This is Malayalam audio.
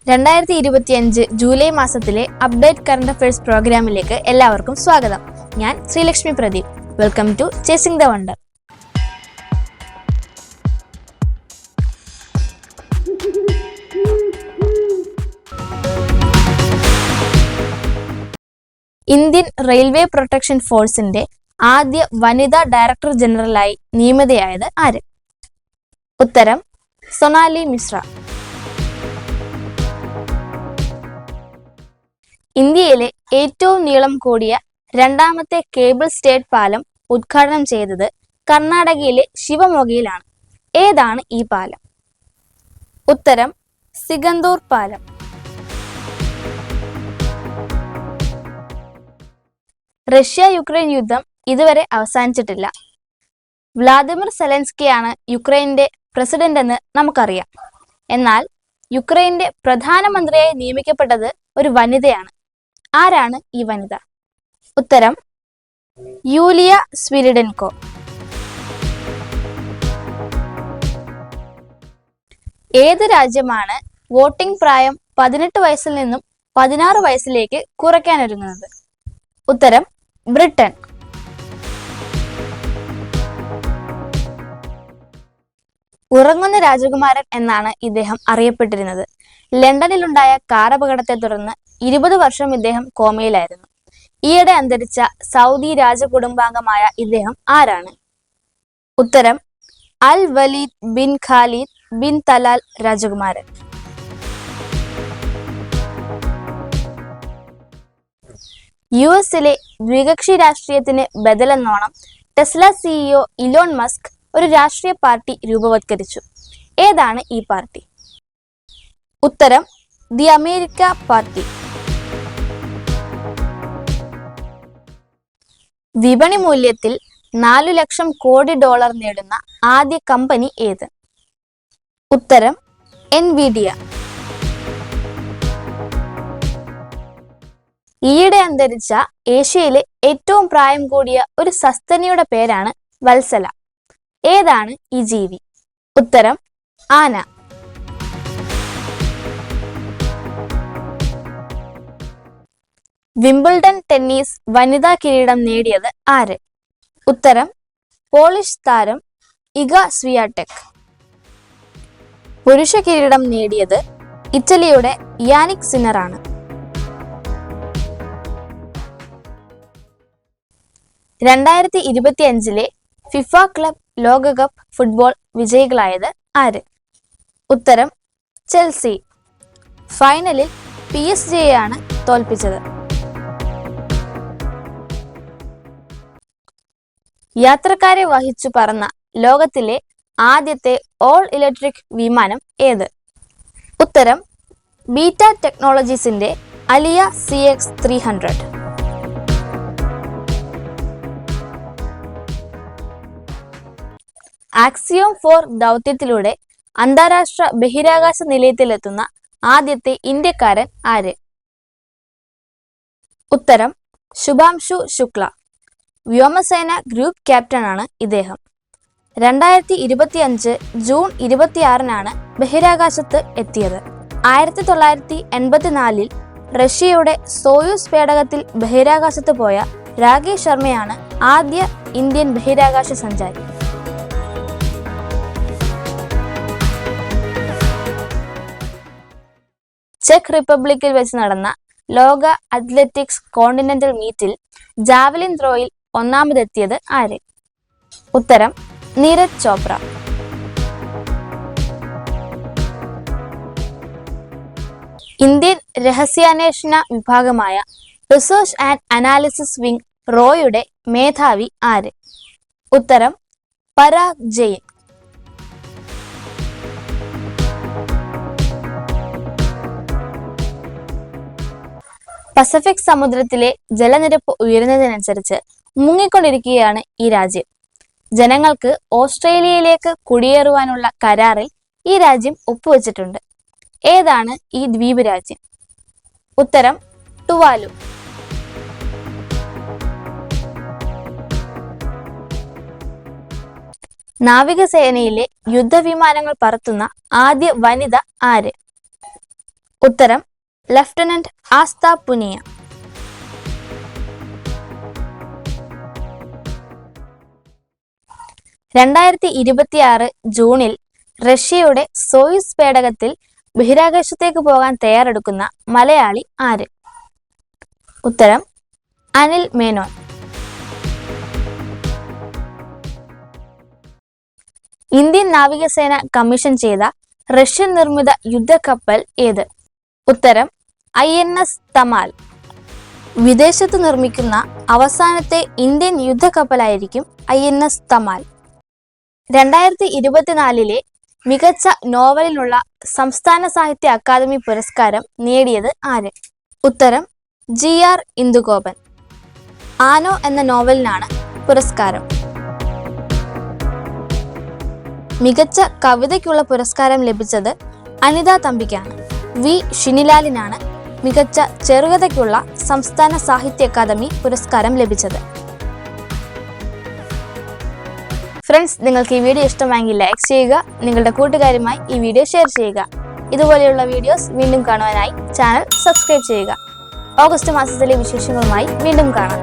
2025 ജൂലൈ മാസത്തിലെ അപ്ഡേറ്റ് കറണ്ട് അഫയേഴ്സ് പ്രോഗ്രാമിലേക്ക് എല്ലാവർക്കും സ്വാഗതം. ഞാൻ Sreelakshmi Pradeep. Welcome to chasing the wonder. Indian railway protection ഫോഴ്സിന്റെ ആദ്യ വനിതാ ഡയറക്ടർ ജനറലായി നിയമിതയായത് ആര്? ഉത്തരം സൊനാലി മിശ്ര. ഇന്ത്യയിലെ ഏറ്റവും നീളം കൂടിയ രണ്ടാമത്തെ കേബിൾ സ്റ്റേറ്റ് പാലം ഉദ്ഘാടനം ചെയ്തത് കർണാടകയിലെ ശിവമൊഗയിലാണ്. ഏതാണ് ഈ പാലം? ഉത്തരം സിഗന്തൂർ പാലം. റഷ്യ യുക്രൈൻ യുദ്ധം ഇതുവരെ അവസാനിച്ചിട്ടില്ല. വ്ളാദിമിർ സെലൻസ്കിയാണ് യുക്രൈന്റെ പ്രസിഡന്റ് എന്ന് നമുക്കറിയാം. എന്നാൽ യുക്രൈന്റെ പ്രധാനമന്ത്രിയായി നിയമിക്കപ്പെട്ടത് ഒരു വനിതയാണ്. ആരാണ് ഈ വനിത? ഉത്തരം യൂലിയ സ്വിരിഡെൻകോ. ഏത് രാജ്യമാണ് വോട്ടിംഗ് പ്രായം 18 വയസ്സിൽ നിന്നും 16 വയസ്സിലേക്ക് കുറയ്ക്കാനൊരുങ്ങുന്നത്? ഉത്തരം ബ്രിട്ടൻ. ഉറങ്ങുന്ന രാജകുമാരൻ എന്നാണ് ഇദ്ദേഹം അറിയപ്പെട്ടിരുന്നത്. ലണ്ടനിലുണ്ടായ കാർ അപകടത്തെ തുടർന്ന് 20 വർഷം ഇദ്ദേഹം കോമയിലായിരുന്നു. ഈയിടെ അന്തരിച്ച സൗദി രാജകുടുംബാംഗമായ ഇദ്ദേഹം ആരാണ്? ഉത്തരം Al Waleed bin Khalid bin Talal രാജകുമാരൻ. US-ലെ ദ്വികക്ഷി രാഷ്ട്രീയത്തിന് ബദലെന്നോണം ടെസ്ല CEO ഇലോൺ മസ്ക് ഒരു രാഷ്ട്രീയ പാർട്ടി രൂപവത്കരിച്ചു. ഏതാണ് ഈ പാർട്ടി? ഉത്തരം ദി അമേരിക്ക പാർട്ടി. വിപണി മൂല്യത്തിൽ 4 ലക്ഷം കോടി ഡോളർ നേടുന്ന ആദ്യ കമ്പനി ഏത്? ഉത്തരം എൻവിഡിയ. ഈയിടെ അന്തരിച്ച ഏഷ്യയിലെ ഏറ്റവും പ്രായം കൂടിയ ഒരു സസ്തനിയുടെ പേരാണ് വത്സല. ഏതാണ് ഈ ജീവി? ഉത്തരം ആന. വിംബിൾഡൺ ടെന്നീസ് വനിതാ കിരീടം നേടിയത് ആര്? ഉത്തരം പോളിഷ് താരം ഇഗ സ്വിയാടെക്. പുരുഷ കിരീടം നേടിയത് ഇറ്റലിയുടെ യാനിക് സിന്നറാണ്. 2025 ഫിഫ ക്ലബ് ലോകകപ്പ് ഫുട്ബോൾ വിജയികളായത് ആര്? ഉത്തരം ചെൽസി. ഫൈനലിൽ PSG-യെയാണ് തോൽപ്പിച്ചത്. യാത്രക്കാരെ വഹിച്ചു പറന്ന ലോകത്തിലെ ആദ്യത്തെ ഓൾ ഇലക്ട്രിക് വിമാനം ഏത്? ഉത്തരം ബീറ്റ ടെക്നോളജീസിന്റെ അലിയ CX-300. ആക്സിയോം 4 ദൗത്യത്തിലൂടെ അന്താരാഷ്ട്ര ബഹിരാകാശ നിലയത്തിലെത്തുന്ന ആദ്യത്തെ ഇന്ത്യക്കാരൻ ആര്? ഉത്തരം ശുഭാംശു ശുക്ല. വ്യോമസേന ഗ്രൂപ്പ് ക്യാപ്റ്റനാണ് ഇദ്ദേഹം. 2025 ജൂൺ 26-നാണ് ബഹിരാകാശത്ത് എത്തിയത്. 1984 റഷ്യയുടെ സോയൂസ് പേടകത്തിൽ ബഹിരാകാശത്ത് പോയ രാകേഷ് ശർമ്മയാണ് ആദ്യ ഇന്ത്യൻ ബഹിരാകാശ സഞ്ചാരി. ചെക്ക് റിപ്പബ്ലിക്കിൽ വെച്ച് നടന്ന ലോക അത്ലറ്റിക്സ് കോണ്ടിനെന്റൽ മീറ്റിൽ ജാവലിൻ ത്രോയിൽ ഒന്നാമതെത്തിയത് ആര്? ഉത്തരം നീരജ് ചോപ്ര. ഇന്ത്യൻ രഹസ്യാന്വേഷണ വിഭാഗമായ റിസർച്ച് ആൻഡ് അനാലിസിസ് വിംഗ് റോയുടെ മേധാവി ആര്? ഉത്തരം പരാഗ് ജെയിൻ. പസഫിക് സമുദ്രത്തിലെ ജലനിരപ്പ് ഉയരുന്നതിനനുസരിച്ച് മുങ്ങിക്കൊണ്ടിരിക്കുകയാണ് ഈ രാജ്യം. ജനങ്ങൾക്ക് ഓസ്ട്രേലിയയിലേക്ക് കുടിയേറുവാനുള്ള കരാറിൽ ഈ രാജ്യം ഒപ്പുവെച്ചിട്ടുണ്ട്. ഏതാണ് ഈ ദ്വീപ് രാജ്യം? ഉത്തരം ടുവാലു. നാവികസേനയിലെ യുദ്ധവിമാനങ്ങൾ പറത്തുന്ന ആദ്യ വനിത ആര്? ഉത്തരം ലഫ്റ്റനന്റ് ആസ്ത പുനിയ. 2026 ജൂണിൽ റഷ്യയുടെ സോയുസ് പേടകത്തിൽ ബഹിരാകാശത്തേക്ക് പോകാൻ തയ്യാറെടുക്കുന്ന മലയാളി ആര്? ഉത്തരം അനിൽ മേനോൻ. ഇന്ത്യൻ നാവികസേന കമ്മീഷൻ ചെയ്ത റഷ്യൻ നിർമ്മിത യുദ്ധക്കപ്പൽ ഏത്? ഉത്തരം INS തമാൽ. വിദേശത്ത് നിർമ്മിക്കുന്ന അവസാനത്തെ ഇന്ത്യൻ യുദ്ധക്കപ്പലായിരിക്കും INS തമാൽ. 2024 മികച്ച നോവലിനുള്ള സംസ്ഥാന സാഹിത്യ അക്കാദമി പുരസ്കാരം നേടിയത് ആര്? ഉത്തരം GR ഇന്ദുഗോപൻ. ആനോ എന്ന നോവലിനാണ് പുരസ്കാരം. മികച്ച കവിതയ്ക്കുള്ള പുരസ്കാരം ലഭിച്ചത് അനിത തമ്പിക്കാണ്. V ഷിനിലാലിനാണ് മികച്ച ചെറുകഥയ്ക്കുള്ള സംസ്ഥാന സാഹിത്യ അക്കാദമി പുരസ്കാരം ലഭിച്ചത്. ഫ്രണ്ട്സ്, നിങ്ങൾക്ക് ഈ വീഡിയോ ഇഷ്ടമായെങ്കിൽ ലൈക്ക് ചെയ്യുക, നിങ്ങളുടെ കൂട്ടുകാരുമായി ഈ വീഡിയോ ഷെയർ ചെയ്യുക. ഇതുപോലെയുള്ള വീഡിയോസ് വീണ്ടും കാണുവാനായി ചാനൽ സബ്സ്ക്രൈബ് ചെയ്യുക. ഓഗസ്റ്റ് മാസത്തിലെ വിശേഷങ്ങളുമായി വീണ്ടും കാണാം.